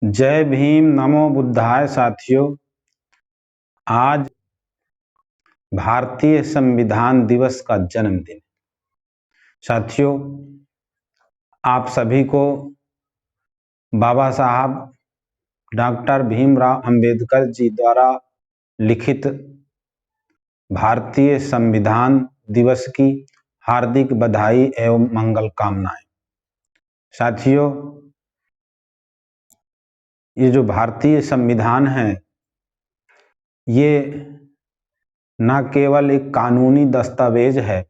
जय भीम, नमो बुद्धाय। साथियों, आज भारतीय संविधान दिवस का जन्मदिन। साथियों, आप सभी को बाबा साहब डॉक्टर भीमराव अंबेडकर जी द्वारा लिखित भारतीय संविधान दिवस की हार्दिक बधाई एवं मंगल कामनाएं। साथियों, ये जो भारतीय संविधान है, ये न केवल एक कानूनी दस्तावेज है,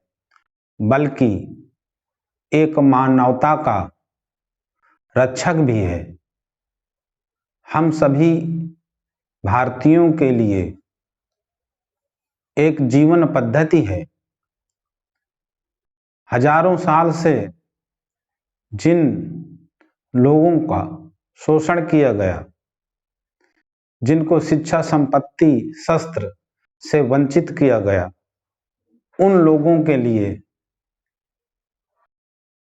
बल्कि एक मानवता का रक्षक भी है। हम सभी भारतीयों के लिए एक जीवन पद्धति है। हजारों साल से जिन लोगों का शोषण किया गया, जिनको शिक्षा, संपत्ति, शस्त्र से वंचित किया गया, उन लोगों के लिए,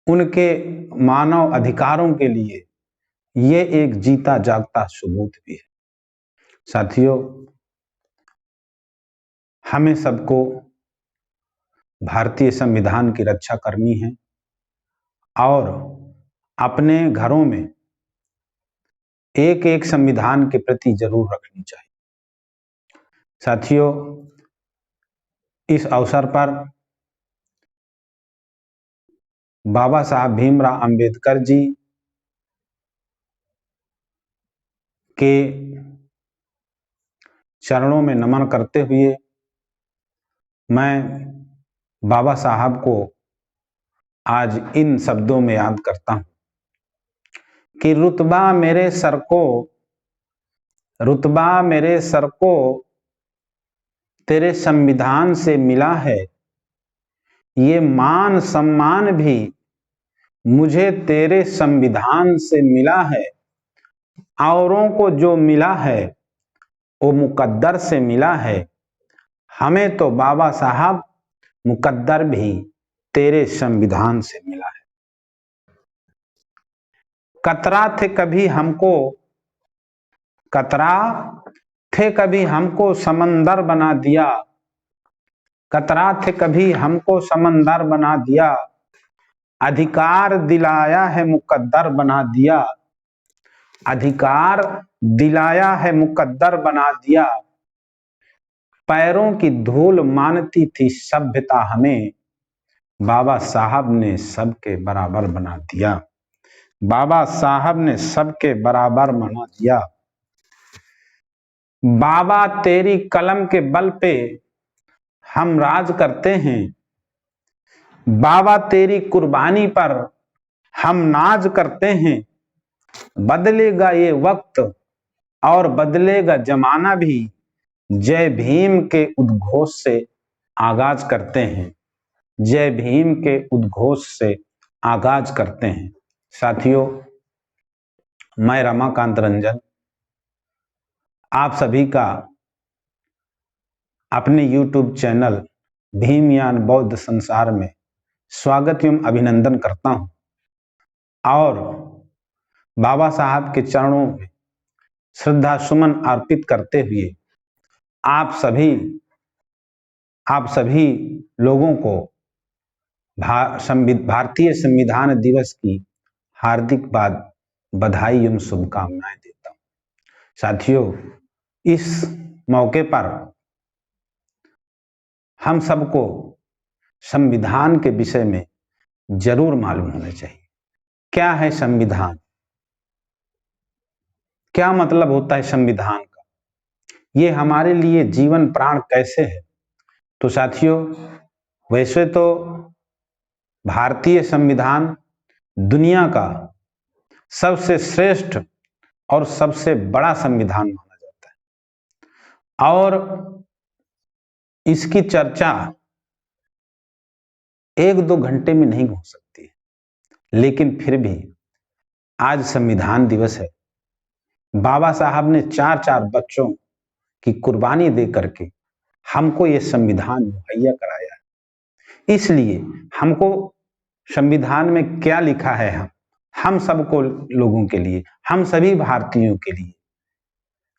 उनके मानव अधिकारों के लिए ये एक जीता जागता सबूत भी है। साथियों, हमें सबको भारतीय संविधान की रक्षा करनी है और अपने घरों में एक एक संविधान के प्रति जरूर रखनी चाहिए। साथियों, इस अवसर पर बाबा साहब भीमराव अंबेडकर जी के चरणों में नमन करते हुए मैं बाबा साहब को आज इन शब्दों में याद करता हूं कि रुतबा मेरे सर को तेरे संविधान से मिला है, ये मान सम्मान भी मुझे तेरे संविधान से मिला है। औरों को जो मिला है वो मुकद्दर से मिला है, हमें तो बाबा साहब मुकद्दर भी तेरे संविधान से मिला है। कतरा थे कभी हमको समंदर बना दिया, कतरा थे कभी हमको समंदर बना दिया, अधिकार दिलाया है मुकद्दर बना दिया, अधिकार दिलाया है मुकद्दर बना दिया। पैरों की धूल मानती थी सभ्यता हमें, बाबा साहब ने सबके बराबर बना दिया, बाबा साहब ने सबके बराबर बना दिया। बाबा तेरी कलम के बल पे हम राज करते हैं, बाबा तेरी कुर्बानी पर हम नाज करते हैं। बदलेगा ये वक्त और बदलेगा जमाना भी, जय भीम के उद्घोष से आगाज करते हैं, जय भीम के उद्घोष से आगाज करते हैं। साथियों, मैं रमाकांत रंजन आप सभी का अपने YouTube चैनल भीमयान बौद्ध संसार में स्वागत एवं अभिनंदन करता हूं और बाबा साहब के चरणों में श्रद्धा सुमन अर्पित करते हुए आप सभी लोगों को भारतीय संविधान दिवस की हार्दिक बधाई एवं शुभकामनाएं देता हूं। साथियों, इस मौके पर हम सबको संविधान के विषय में जरूर मालूम होना चाहिए। क्या है संविधान? क्या मतलब होता है संविधान का? ये हमारे लिए जीवन प्राण कैसे है? तो साथियों, वैसे तो भारतीय संविधान दुनिया का सबसे श्रेष्ठ और सबसे बड़ा संविधान माना जाता है और इसकी चर्चा 1-2 घंटे में नहीं हो सकती, लेकिन फिर भी आज संविधान दिवस है। बाबा साहब ने 4-4 बच्चों की कुर्बानी दे करके हमको ये संविधान मुहैया कराया है। इसलिए हमको संविधान में क्या लिखा है हम सबको लोगों के लिए, हम सभी भारतीयों के लिए।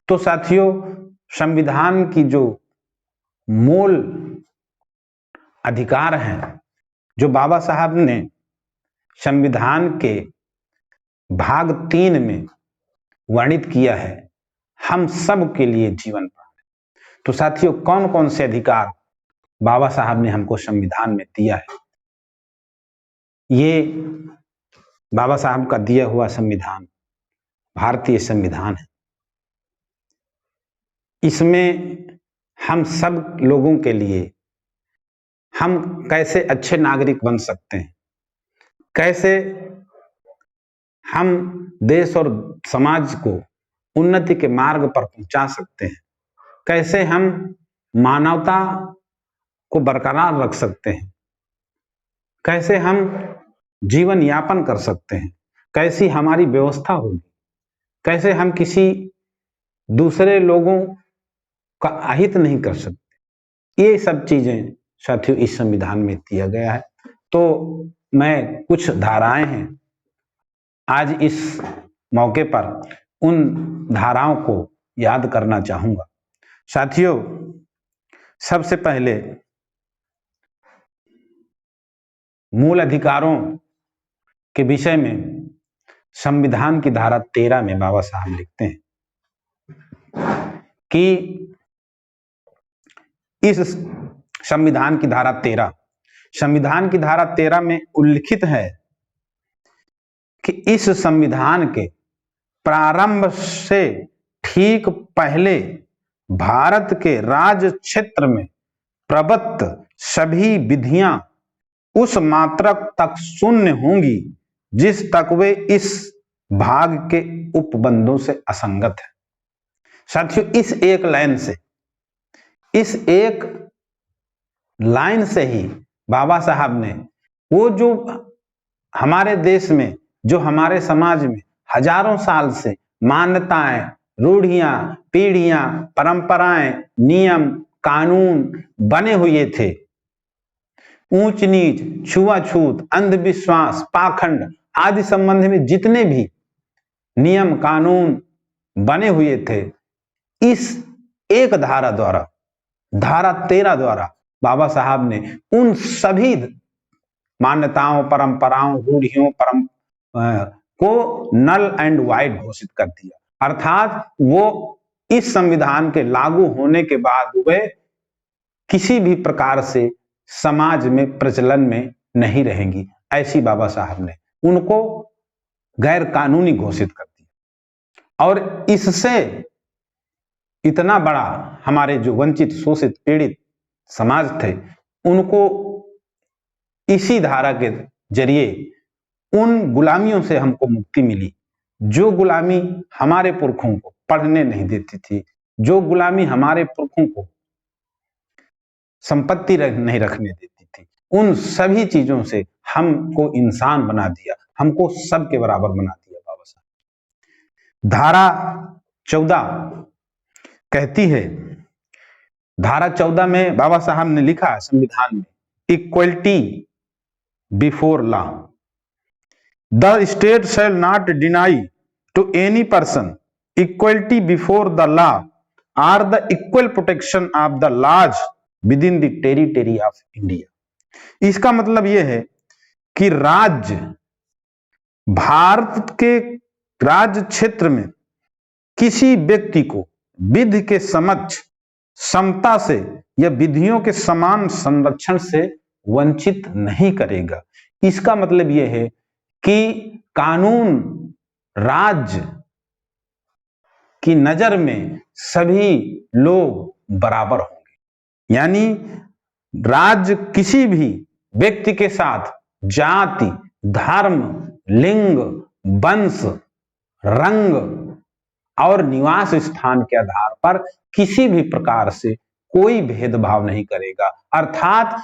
तो साथियों, संविधान की जो मूल अधिकार हैं, जो बाबा साहब ने संविधान के भाग 3 में वर्णित किया है, हम सब के लिए जीवन प्राण है। तो साथियों, कौन कौन से अधिकार बाबा साहब ने हमको संविधान में दिया है? ये बाबा साहब का दिया हुआ संविधान भारतीय संविधान है। इसमें हम सब लोगों के लिए हम कैसे अच्छे नागरिक बन सकते हैं, कैसे हम देश और समाज को उन्नति के मार्ग पर पहुंचा सकते हैं, कैसे हम मानवता को बरकरार रख सकते हैं, कैसे हम जीवन यापन कर सकते हैं, कैसी हमारी व्यवस्था होगी, कैसे हम किसी दूसरे लोगों का अहित नहीं कर सकते। ये सब चीजें साथियों इस संविधान में दिया गया है। तो मैं कुछ धाराएं हैं, आज इस मौके पर उन धाराओं को याद करना चाहूंगा। साथियों, सबसे पहले मूल अधिकारों के विषय में संविधान की धारा 13 में बाबा साहब लिखते हैं कि इस संविधान की धारा 13 में उल्लिखित है कि इस संविधान के प्रारंभ से ठीक पहले भारत के राज्य क्षेत्र में प्रबद्ध सभी विधियां उस मात्रक तक शून्य होंगी जिस तक वे इस भाग के उपबंधों से असंगत है। साथियों, इस एक लाइन से ही बाबा साहब ने वो जो हमारे देश में, जो हमारे समाज में हजारों साल से मान्यताएं, रूढ़ियां, पीढ़ियां, परंपराएं, नियम, कानून बने हुए थे, ऊंच नीच, छुआछूत, अंधविश्वास, पाखंड आदि संबंध में जितने भी नियम कानून बने हुए थे, इस एक धारा द्वारा, धारा 13 द्वारा बाबा साहब ने उन सभी मान्यताओं, परंपराओं, रूढ़ियों को नल एंड वाइड घोषित कर दिया। अर्थात वो इस संविधान के लागू होने के बाद वे किसी भी प्रकार से समाज में प्रचलन में नहीं रहेंगी, ऐसी बाबा साहब ने उनको गैर कानूनी घोषित कर दिया। और इससे इतना बड़ा हमारे जो वंचित, शोषित, पीड़ित समाज थे, उनको इसी धारा के जरिए उन गुलामियों से हमको मुक्ति मिली, जो गुलामी हमारे पुरखों को पढ़ने नहीं देती थी, जो गुलामी हमारे पुरखों को संपत्ति नहीं रखने देती थी। उन सभी चीजों से हमको इंसान बना दिया, हमको सबके बराबर बना दिया बाबा साहब। धारा 14 कहती है, धारा 14 में बाबा साहब ने लिखा संविधान में, equality before law, the state shall not deny to any person equality before the law or the equal protection of the laws within the territory of India. इसका मतलब यह है कि राज्य, भारत के राज्य क्षेत्र में किसी व्यक्ति को विधि के समक्ष समता से या विधियों के समान संरक्षण से वंचित नहीं करेगा। इसका मतलब यह है कि कानून राज्य की नजर में सभी लोग बराबर होंगे, यानी राज्य किसी भी व्यक्ति के साथ जाति, धर्म, लिंग, वंश, रंग और निवास स्थान के आधार पर किसी भी प्रकार से कोई भेदभाव नहीं करेगा। अर्थात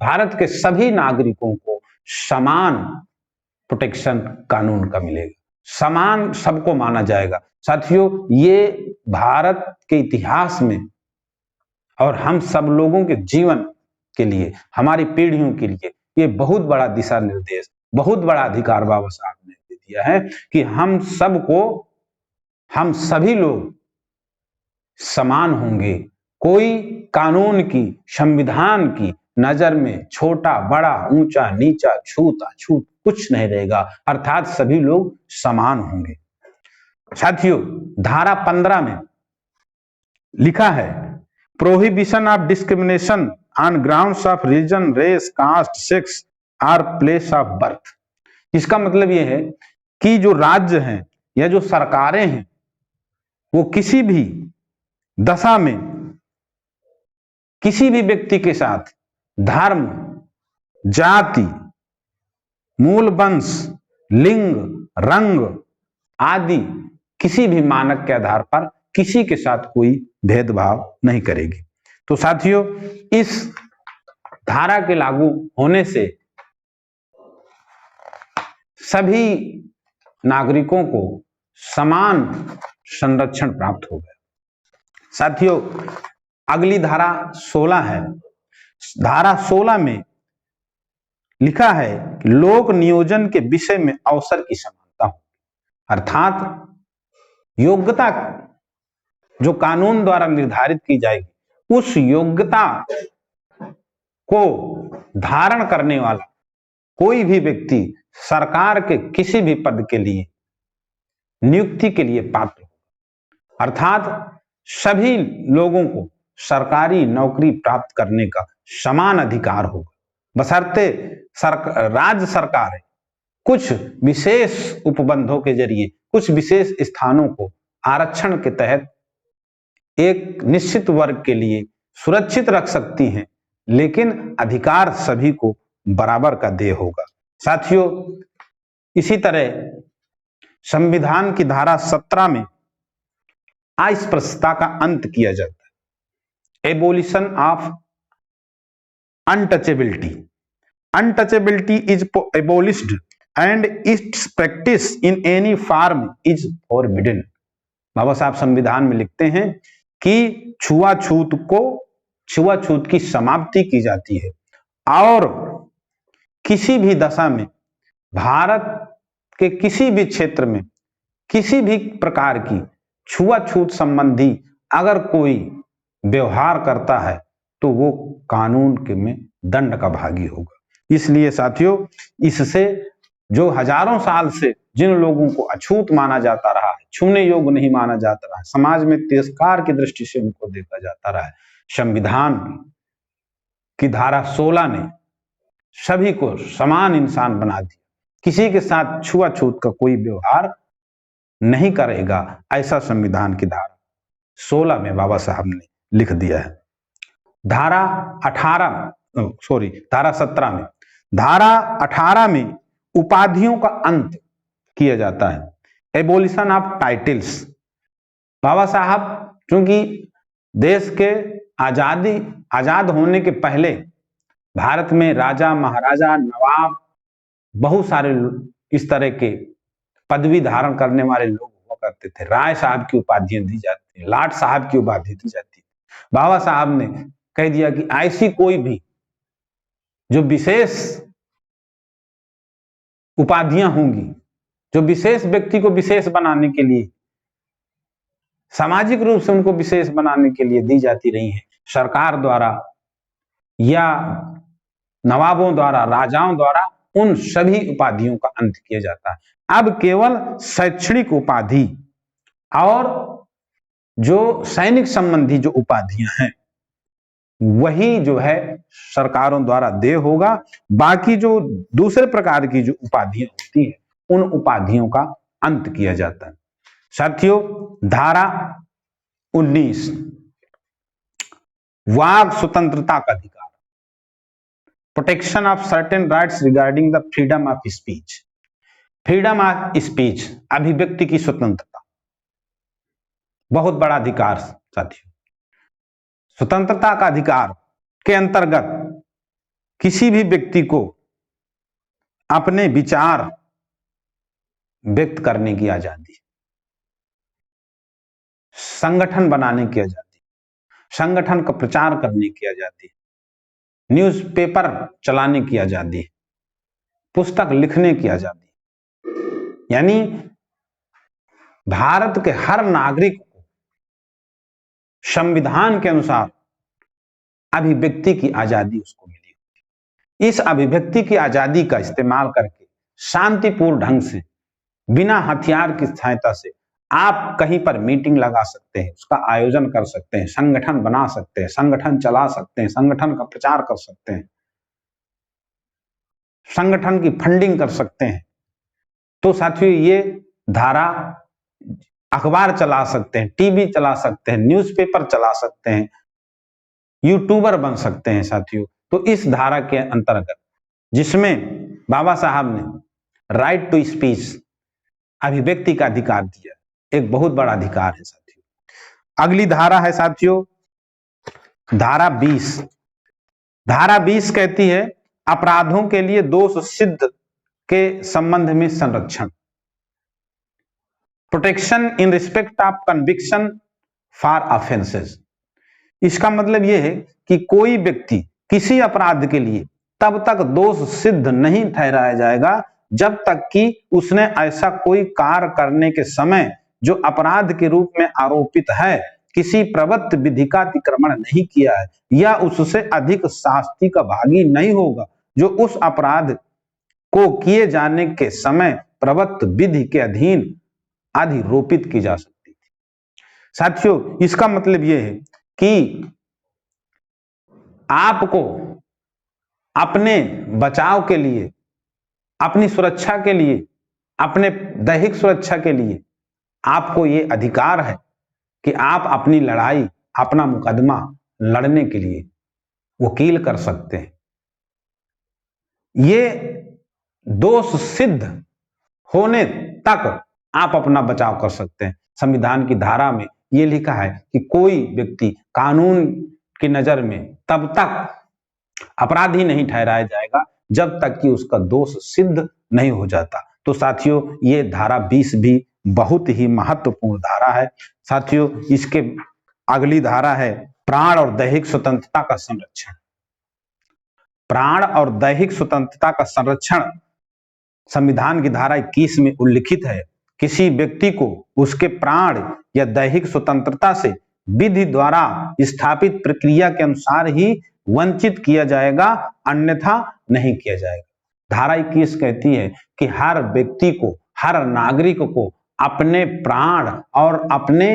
भारत के सभी नागरिकों को समान प्रोटेक्शन कानून का मिलेगा, समान सबको माना जाएगा। साथियों, ये भारत के इतिहास में और हम सब लोगों के जीवन के लिए, हमारी पीढ़ियों के लिए ये बहुत बड़ा दिशा निर्देश, बहुत बड़ा अधिकार बाबा साहब ने दे दिया। दिया है कि हम सभी लोग समान होंगे। कोई कानून की, संविधान की नजर में छोटा बड़ा, ऊंचा नीचा, छूत अछूत कुछ नहीं रहेगा, अर्थात सभी लोग समान होंगे। साथियों, धारा 15 में लिखा है, prohibition of discrimination on grounds of region, race, caste, sex और प्लेस ऑफ बर्थ। इसका मतलब यह है कि जो राज्य हैं या जो सरकारें हैं वो किसी भी दशा में किसी भी व्यक्ति के साथ धर्म, जाति, मूल वंश, लिंग, रंग आदि किसी भी मानक के आधार पर किसी के साथ कोई भेदभाव नहीं करेगी। तो साथियों, इस धारा के लागू होने से सभी नागरिकों को समान संरक्षण प्राप्त हो गया। साथियों, अगली धारा 16 है। धारा 16 में लिखा है, लोक नियोजन के विषय में अवसर की समानता हो, अर्थात योग्यता जो कानून द्वारा निर्धारित की जाएगी उस योग्यता को धारण करने वाला कोई भी व्यक्ति सरकार के किसी भी पद के लिए नियुक्ति के लिए पात्र हो, अर्थात सभी लोगों को सरकारी नौकरी प्राप्त करने का समान अधिकार होगा, बशर्ते राज्य सरकार कुछ विशेष उपबंधों के जरिए कुछ विशेष स्थानों को आरक्षण के तहत एक निश्चित वर्ग के लिए सुरक्षित रख सकती हैं, लेकिन अधिकार सभी को बराबर का देय होगा। साथियों, इसी तरह संविधान की धारा 17 में अस्पृश्यता का अंत किया जाता है, abolition of untouchability. Untouchability is abolished and its practice in any form is forbidden. बाबा साहब संविधान में लिखते हैं कि छुआछूत की समाप्ति की जाती है और किसी भी दशा में भारत के किसी भी क्षेत्र में किसी भी प्रकार की छुआछूत संबंधी अगर कोई व्यवहार करता है तो वो कानून के में दंड का भागी होगा। इसलिए साथियों, इससे जो हजारों साल से जिन लोगों को अछूत माना जाता रहा है, छूने योग्य नहीं माना जाता रहा है, समाज में तिरस्कार की दृष्टि से उनको देखा जाता रहा है, संविधान की धारा 16 ने सभी को समान इंसान बना दिया। किसी के साथ छुआछूत का कोई व्यवहार नहीं करेगा, ऐसा संविधान की धारा 16 में बाबा साहब ने लिख दिया है। धारा 17 में, धारा 18 में उपाधियों का अंत किया जाता है, एबोलिशन ऑफ टाइटल्स। बाबा साहब चूंकि देश के आजाद होने के पहले भारत में राजा, महाराजा, नवाब, बहुत सारे इस तरह के पदवी धारण करने वाले लोग हुआ करते थे। राय साहब की उपाधियां दी जाती थी, लाट साहब की उपाधि दी जाती थी। बाबा साहब ने कह दिया कि ऐसी कोई भी जो विशेष उपाधियां होंगी, जो विशेष व्यक्ति को विशेष बनाने के लिए, सामाजिक रूप से उनको विशेष बनाने के लिए दी जाती रही है, सरकार द्वारा या नवाबों द्वारा, राजाओं द्वारा, उन सभी उपाधियों का अंत किया जाता है। अब केवल शैक्षणिक उपाधि और जो सैनिक संबंधी जो उपाधियां हैं वही जो है सरकारों द्वारा देय होगा। बाकी जो दूसरे प्रकार की जो उपाधियां होती हैं उन उपाधियों का अंत किया जाता है। साथियों, धारा 19 वाक स्वतंत्रता का अधिकार, protection of certain rights regarding the freedom of speech. Freedom of speech, अभिव्यक्ति की स्वतंत्रता, बहुत बड़ा अधिकार साथियों। स्वतंत्रता का अधिकार के अंतर्गत किसी भी व्यक्ति को अपने विचार व्यक्त करने की आजादी, संगठन बनाने की आजादी, संगठन का प्रचार करने की आजादी, न्यूज़पेपर चलाने की आजादी, पुस्तक लिखने की आजादी, यानी भारत के हर नागरिक को संविधान के अनुसार अभिव्यक्ति की आजादी उसको मिली। इस अभिव्यक्ति की आजादी का इस्तेमाल करके शांतिपूर्ण ढंग से, बिना हथियार की सहायता से आप कहीं पर मीटिंग लगा सकते हैं, उसका आयोजन कर सकते हैं, संगठन बना सकते हैं, संगठन चला सकते हैं, संगठन का प्रचार कर सकते हैं, संगठन की फंडिंग कर सकते हैं। तो साथियों, ये धारा अखबार चला सकते हैं, टीवी चला सकते हैं, न्यूज़पेपर चला सकते हैं, यूट्यूबर बन सकते हैं साथियों। तो इस धारा के अंतर्गत, जिसमें बाबा साहब ने राइट टू स्पीच, अभिव्यक्ति का अधिकार दिया, एक बहुत बड़ा अधिकार है साथियों। अगली धारा है साथियों धारा 20। धारा 20 कहती है अपराधों के लिए दोष सिद्ध के संबंध में संरक्षण, protection in respect of conviction for offences. इसका मतलब यह है कि कोई व्यक्ति किसी अपराध के लिए तब तक दोष सिद्ध नहीं ठहराया जाएगा जब तक कि उसने ऐसा कोई कार्य करने के समय जो अपराध के रूप में आरोपित है किसी प्रवृत्त विधि का अतिक्रमण नहीं किया है, या उससे अधिक शास्ति का भागी नहीं होगा जो उस अपराध को किए जाने के समय प्रवृत्त विधि के अधीन अधिरोपित की जा सकती थी। साथियों, इसका मतलब यह है कि आपको अपने बचाव के लिए, अपनी सुरक्षा के लिए, अपने दैहिक सुरक्षा के लिए आपको ये अधिकार है कि आप अपनी लड़ाई, अपना मुकदमा लड़ने के लिए वकील कर सकते हैं। ये दोष सिद्ध होने तक आप अपना बचाव कर सकते हैं। संविधान की धारा में यह लिखा है कि कोई व्यक्ति कानून की नजर में तब तक अपराधी नहीं ठहराया जाएगा जब तक कि उसका दोष सिद्ध नहीं हो जाता। तो साथियों, ये धारा 20 भी बहुत ही महत्वपूर्ण धारा है। साथियों, इसके अगली धारा है प्राण और दैहिक स्वतंत्रता का संरक्षण। प्राण और दैहिक स्वतंत्रता का संरक्षण संविधान की धारा 21 में उल्लिखित है। किसी व्यक्ति को उसके प्राण या दैहिक स्वतंत्रता से विधि द्वारा स्थापित प्रक्रिया के अनुसार ही वंचित किया जाएगा, अन्यथा नहीं किया जाएगा। धारा 21 कहती है कि हर व्यक्ति को, हर नागरिक को अपने प्राण और अपने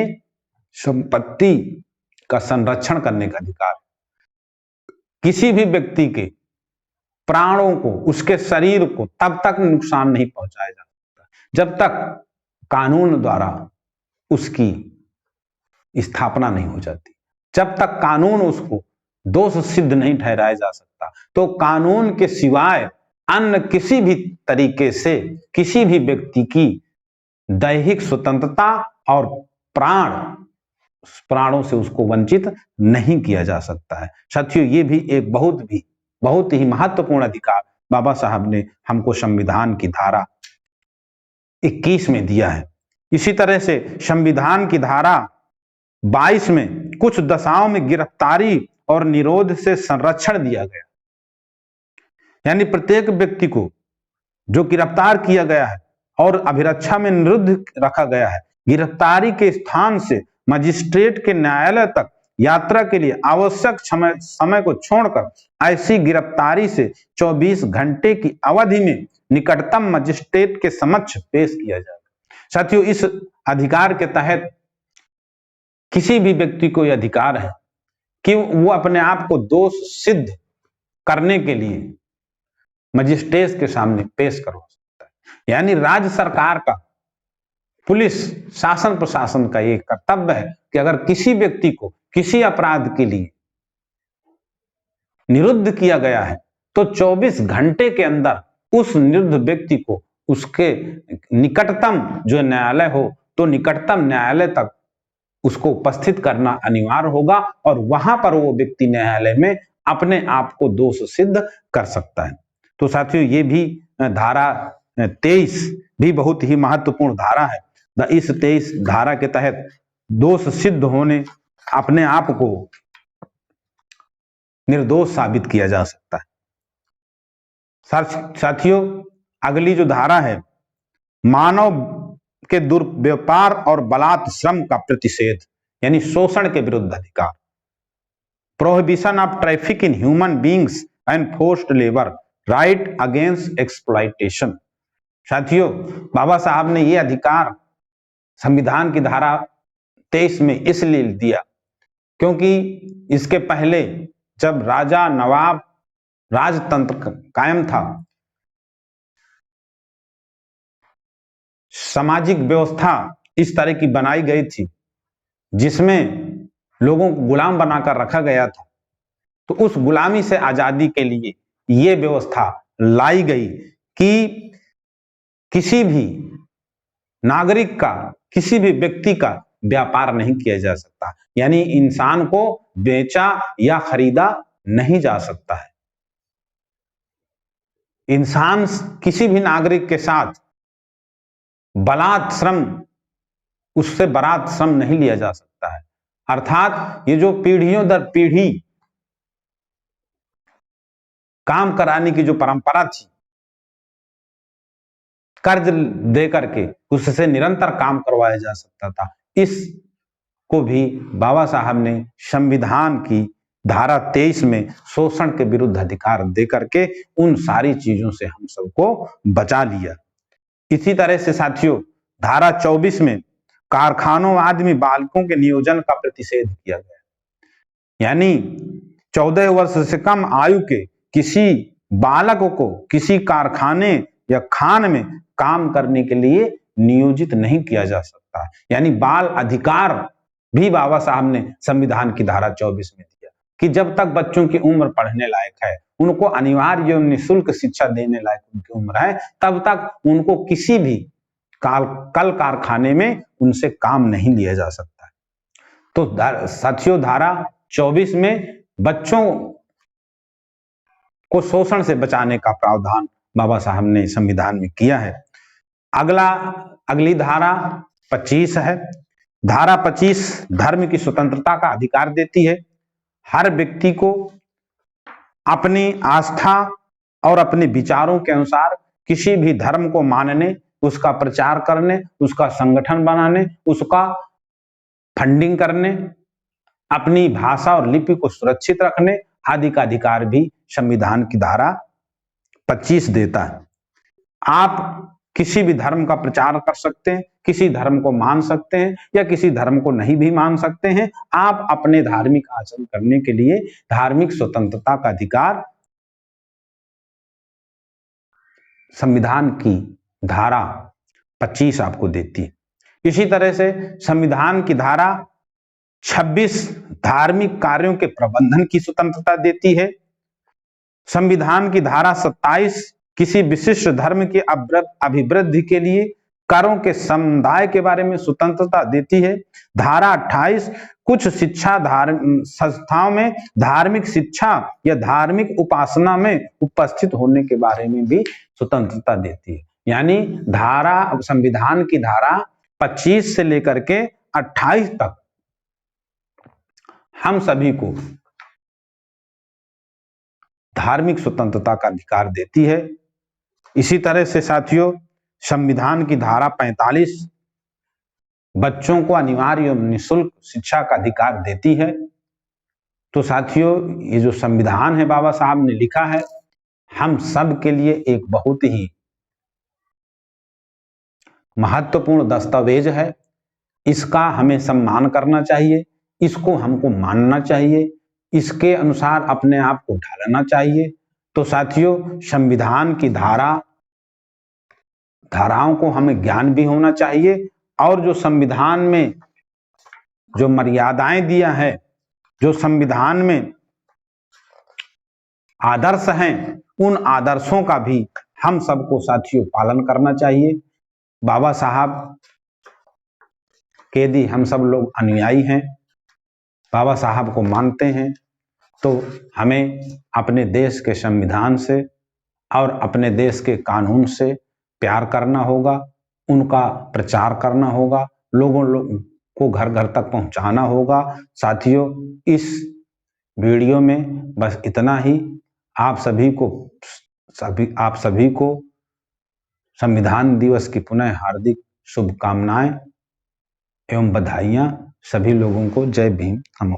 संपत्ति का संरक्षण करने का अधिकार है। किसी भी व्यक्ति के प्राणों को, उसके शरीर को तब तक नुकसान नहीं पहुंचाया जा सकता जब तक कानून द्वारा उसकी स्थापना नहीं हो जाती, जब तक कानून उसको दोष सिद्ध नहीं ठहराया जा सकता। तो कानून के सिवाय अन्य किसी भी तरीके से किसी भी व्यक्ति की दैहिक स्वतंत्रता और प्राणों से उसको वंचित नहीं किया जा सकता है। साथियों, ये भी एक बहुत ही महत्वपूर्ण अधिकार बाबा साहब ने हमको संविधान की धारा 21 में दिया है। इसी तरह से संविधान की धारा 22 में कुछ दशाओं में गिरफ्तारी और निरोध से संरक्षण दिया गया। यानी प्रत्येक व्यक्ति को जो गिरफ्तार किया गया है और अभिरक्षा में निरुद्ध रखा गया है, गिरफ्तारी के स्थान से मजिस्ट्रेट के न्यायालय तक यात्रा के लिए आवश्यक समय को छोड़कर ऐसी गिरफ्तारी से 24 घंटे की अवधि में निकटतम मजिस्ट्रेट के समक्ष पेश किया जाएगा। साथियों, इस अधिकार के तहत किसी भी व्यक्ति को यह अधिकार है कि वो अपने आप को दोष सिद्ध करने के लिए मजिस्ट्रेट के सामने पेश करवा सकता है। यानी राज्य सरकार का, पुलिस शासन प्रशासन का ये कर्तव्य है कि अगर किसी व्यक्ति को किसी अपराध के लिए निरुद्ध किया गया है तो 24 घंटे के अंदर उस निरुद्ध व्यक्ति को उसके निकटतम जो न्यायालय हो, तो निकटतम न्यायालय तक उसको उपस्थित करना अनिवार्य होगा और वहां पर वो व्यक्ति न्यायालय में अपने आप को दोष सिद्ध कर सकता है। तो साथियों, ये भी धारा 23 भी बहुत ही महत्वपूर्ण धारा है। इस 23 धारा के तहत दोष सिद्ध होने अपने आप को निर्दोष साबित किया जा सकता है। साथियों, अगली जो धारा है मानव के दुर्व्यापार और बलात् श्रम का प्रतिषेध यानी शोषण के विरुद्ध अधिकार, prohibition of traffic in human beings and forced labour, right against exploitation. साथियों, बाबा साहब ने ये अधिकार संविधान की धारा 23 में इसलिए दिया क्योंकि इसके पहले जब राजा नवाब राजतंत्र कायम था, सामाजिक व्यवस्था इस तरह की बनाई गई थी जिसमें लोगों को गुलाम बनाकर रखा गया था, तो उस गुलामी से आजादी के लिए यह व्यवस्था लाई गई कि किसी भी नागरिक का, किसी भी व्यक्ति का व्यापार नहीं किया जा सकता, यानी इंसान को बेचा या खरीदा नहीं जा सकता है। इंसान किसी भी नागरिक के साथ बलात् श्रम, उससे बरात श्रम नहीं लिया जा सकता है। अर्थात ये जो पीढ़ियों दर पीढ़ी काम कराने की जो परंपरा थी, कर्ज दे करके उससे निरंतर काम करवाया जा सकता था, इसको भी बाबा साहब ने संविधान की धारा 23 में शोषण के विरुद्ध अधिकार दे करके उन सारी चीजों से हम सबको बचा लिया। इसी तरह से साथियों, धारा 24 में कारखानों आदमी बालकों के नियोजन का प्रतिषेध किया गया, यानी 14 वर्ष से कम आयु के किसी बालक को किसी कारखाने या खान में काम करने के लिए नियोजित नहीं किया जा सकता, यानी बाल अधिकार भी बाबा साहब ने संविधान की धारा 24 में दिया कि जब तक बच्चों की उम्र पढ़ने लायक है, उनको अनिवार्य एवं निःशुल्क शिक्षा देने लायक उनकी उम्र है, तब तक उनको किसी भी कल कारखाने में उनसे काम नहीं लिया जा सकता। तो साथियों, धारा 24 में बच्चों को शोषण से बचाने का प्रावधान बाबा साहब ने संविधान में किया है। अगली धारा 25 है। धारा 25 धर्म की स्वतंत्रता का अधिकार देती है। हर व्यक्ति को अपनी आस्था और अपने विचारों के अनुसार किसी भी धर्म को मानने, उसका प्रचार करने, उसका संगठन बनाने, उसका फंडिंग करने, अपनी भाषा और लिपि को सुरक्षित रखने आदि का अधिकार भी संविधान की धारा 25 देता है। आप किसी भी धर्म का प्रचार कर सकते हैं, किसी धर्म को मान सकते हैं या किसी धर्म को नहीं भी मान सकते हैं। आप अपने धार्मिक आचरण करने के लिए धार्मिक स्वतंत्रता का अधिकार संविधान की धारा 25 आपको देती है। इसी तरह से संविधान की धारा 26 धार्मिक कार्यों के प्रबंधन की स्वतंत्रता देती है। संविधान की धारा 27 किसी विशिष्ट धर्म की अभिवृद्धि के लिए करों के समुदाय के बारे में स्वतंत्रता देती है। धारा 28 कुछ शिक्षा संस्थाओं में धार्मिक शिक्षा या धार्मिक उपासना में उपस्थित होने के बारे में भी स्वतंत्रता देती है। यानी संविधान की धारा 25 से लेकर के 28 तक हम सभी को धार्मिक स्वतंत्रता का अधिकार देती है। इसी तरह से साथियों, संविधान की धारा 45 बच्चों को अनिवार्य एवं निःशुल्क शिक्षा का अधिकार देती है। तो साथियों, ये जो संविधान है बाबा साहब ने लिखा है, हम सब के लिए एक बहुत ही महत्वपूर्ण दस्तावेज है। इसका हमें सम्मान करना चाहिए, इसको हमको मानना चाहिए, इसके अनुसार अपने आप को ढालना चाहिए। तो साथियों, संविधान की धाराओं को हमें ज्ञान भी होना चाहिए और जो संविधान में जो मर्यादाएं दिया है, जो संविधान में आदर्श हैं, उन आदर्शों का भी हम सबको साथियों पालन करना चाहिए। बाबा साहब के यदि हम सब लोग अनुयायी हैं, बाबा साहब को मानते हैं, तो हमें अपने देश के संविधान से और अपने देश के कानून से प्यार करना होगा, उनका प्रचार करना होगा, लोगों को घर घर तक पहुंचाना होगा। साथियों, इस वीडियो में बस इतना ही। आप सभी को संविधान दिवस की पुनः हार्दिक शुभकामनाएं एवं बधाइयां सभी लोगों को। जय भीम। हम